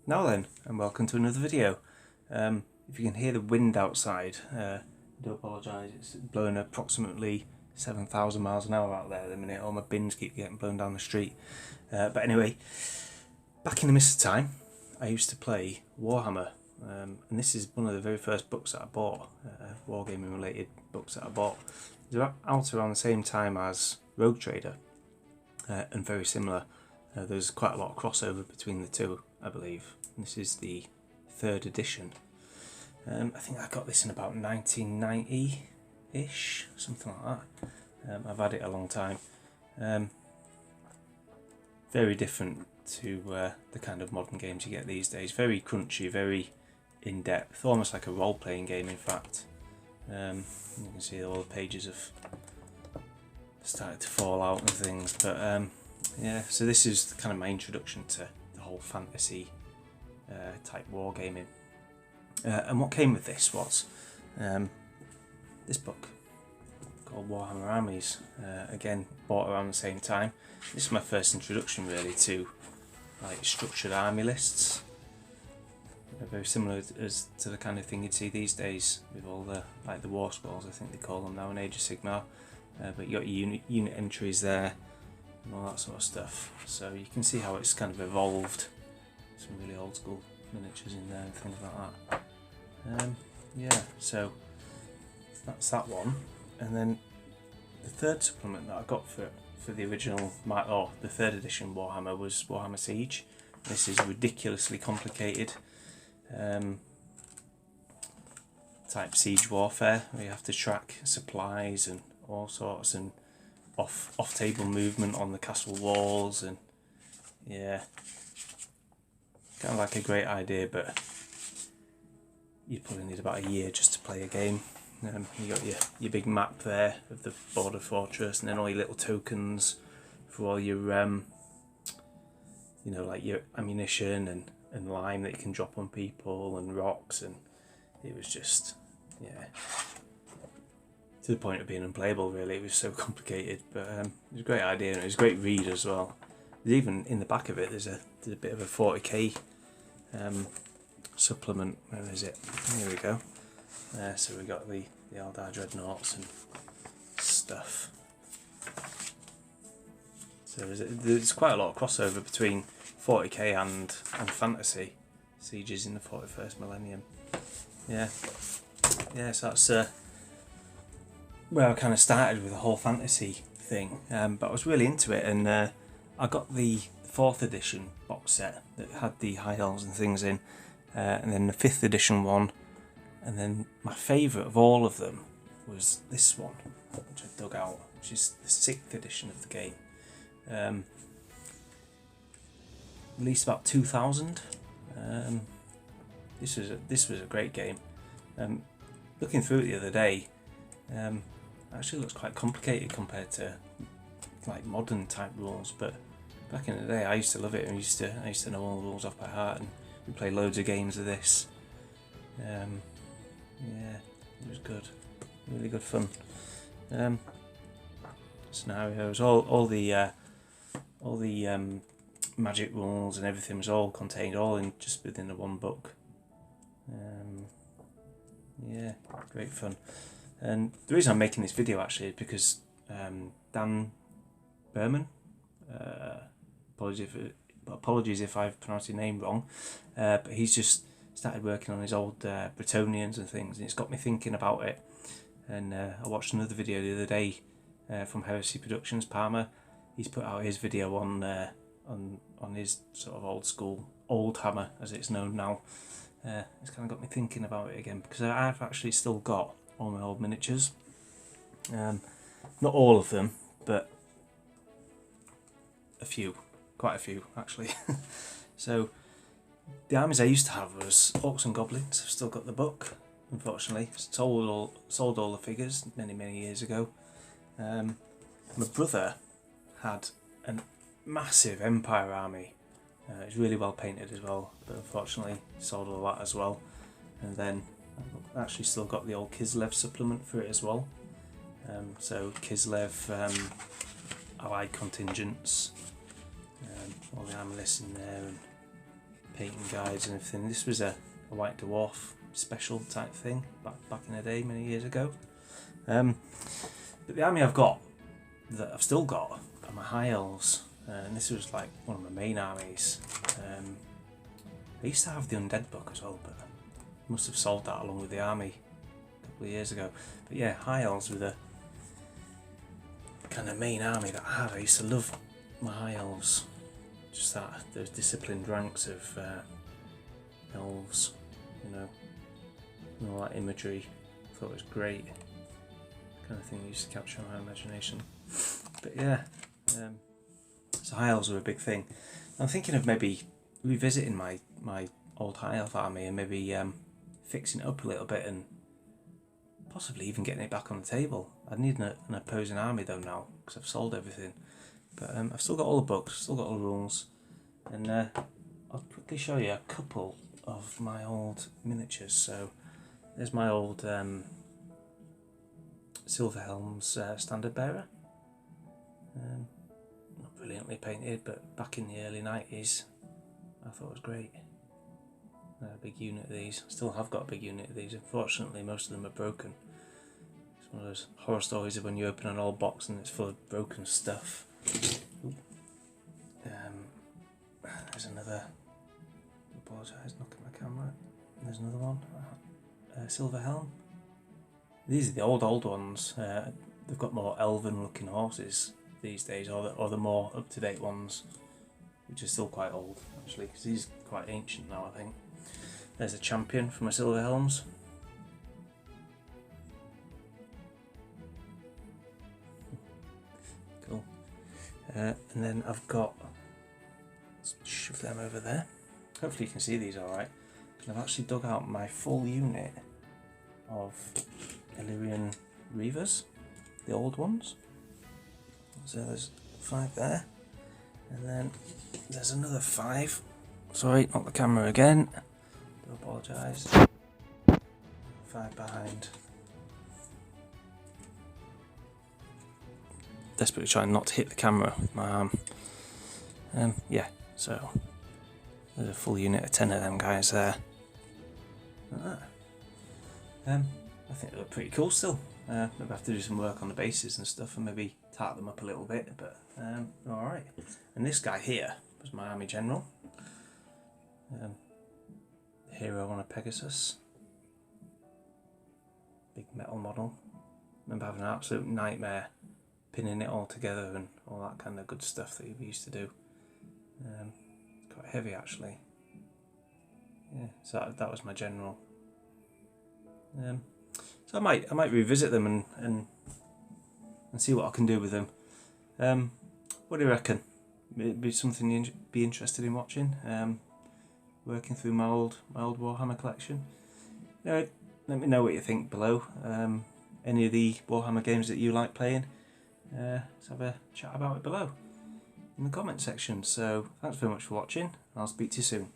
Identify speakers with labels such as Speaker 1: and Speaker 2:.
Speaker 1: Now then, and welcome to another video. If you can hear the wind outside, I do apologise, it's blowing approximately 7,000 miles an hour out there at the minute. All my bins keep getting blown down the street. But anyway, back in the mist of time, I used to play Warhammer. And this is one of the very first books that I bought, wargaming related books that I bought. They're out around the same time as Rogue Trader, and very similar. There's quite a lot of crossover between the two, I believe. This is the 3rd edition. I think I got this in about 1990-ish, something like that. I've had it a long time. Very different to the kind of modern games you get these days. Very crunchy, very in-depth, almost like a role-playing game in fact. You can see all the pages have started to fall out and things, but yeah, so this is kind of my introduction to the whole fantasy type wargaming. And what came with this was this book called Warhammer Armies. Again, bought around the same time. This is my first introduction really to like structured army lists. Very similar as to the kind of thing you'd see these days with all the like the war scrolls, I think they call them now in Age of Sigmar. But you got your unit entries there and all that sort of stuff. So you can see how it's kind of evolved. Some really old school miniatures in there and things like that. Yeah, so that's that one. And then the third supplement that I got for the original, the 3rd edition Warhammer was Warhammer Siege. This is ridiculously complicated type siege warfare where you have to track supplies and all sorts and off table movement on the castle walls, and yeah, kind of like a great idea, but you probably need about a year just to play a game. You got your big map there of the border fortress, and then all your little tokens for all your you know, like your ammunition and lime that you can drop on people and rocks, and it was just, yeah, to the point of being unplayable really. It was so complicated, but it was a great idea and it was a great read as well. There's even in the back of it there's a bit of a 40k supplement. Where is it? Here we go. So we got the Eldar Dreadnoughts and stuff. So there's quite a lot of crossover between 40k and fantasy sieges in the 41st millennium. Yeah, so that's where I kind of started with the whole fantasy thing. But I was really into it, and I got the 4th edition box set that had the high elves and things in, and then the 5th edition one, and then my favourite of all of them was this one, which I dug out, which is the 6th edition of the game. Released about 2000. This was a great game. Looking through it the other day, actually looks quite complicated compared to like modern type rules, but back in the day I used to love it. I used to know all the rules off by heart, and we played loads of games of this. Yeah, it was good, really good fun. Scenarios, all the magic rules and everything was all contained, all in just within the one book. Yeah, great fun. And the reason I'm making this video actually is because Dan Berman, apologies if I've pronounced his name wrong, but he's just started working on his old Bretonians and things, and it's got me thinking about it. And I watched another video the other day from Heresy Productions, Palmer. He's put out his video on his sort of old school oldhammer, as it's known now. It's kind of got me thinking about it again, because I've actually still got all my old miniatures. Not all of them, but a few, quite a few actually. So the armies I used to have was Orcs and Goblins. I've still got the book, unfortunately. Sold all the figures many years ago. My brother had a massive Empire army. It's really well painted as well, but unfortunately sold all that as well. And then I've actually still got the old Kislev supplement for it as well. So Kislev allied contingents, all the army lists in there, and painting guides and everything. This was a White Dwarf special type thing back in the day, many years ago. But the army I've got, that I've still got, are my High Elves. And this was like one of my main armies. I used to have the Undead book as well, but I must have sold that along with the army a couple of years ago. But yeah, High Elves were the kind of main army that I had. I used to love my High Elves. Just that, those disciplined ranks of elves, you know, and all that imagery. I thought it was great. Kind of thing that used to capture my imagination. But yeah, so High Elves were a big thing. I'm thinking of maybe revisiting my old High Elf army and maybe fixing it up a little bit and possibly even getting it back on the table. I'd need an opposing army though now, because I've sold everything. But I've still got all the books, still got all the rules, and I'll quickly show you a couple of my old miniatures. So there's my old Silverhelm's standard bearer. Not brilliantly painted, but back in the early 90s I thought it was great. A big unit of these. I still have got a big unit of these. Unfortunately most of them are broken. It's one of those horror stories of when you open an old box and it's full of broken stuff. There's another. I apologise, knocking my camera. There's another one. Silverhelm. These are the old ones. They've got more elven looking horses these days, or the more up to date ones, which are still quite old actually, because these are quite ancient now, I think. There's a champion for my Silverhelms. Cool. And then I've got, let's shove them over there. Hopefully you can see these alright. I've actually dug out my full unit of Illyrian Reavers, the old ones. So there's 5 there, and then there's another 5. Sorry, not the camera again. Do apologise. 5 behind. Desperately trying not to hit the camera with my arm. Yeah, so there's a full unit of 10 of them guys there. I think they look pretty cool still. Maybe I have to do some work on the bases and stuff and maybe tart them up a little bit, but alright. And this guy here was my army general. The hero on a Pegasus. Big metal model. Remember having an absolute nightmare pinning it all together and all that kind of good stuff that we used to do. Quite heavy actually. Yeah, so that was my general. So I might revisit them and see what I can do with them. What do you reckon? It'd be something you'd be interested in watching. Working through my old Warhammer collection. Let me know what you think below. Any of the Warhammer games that you like playing. Let's have a chat about it below in the comment section. So thanks very much for watching. I'll speak to you soon.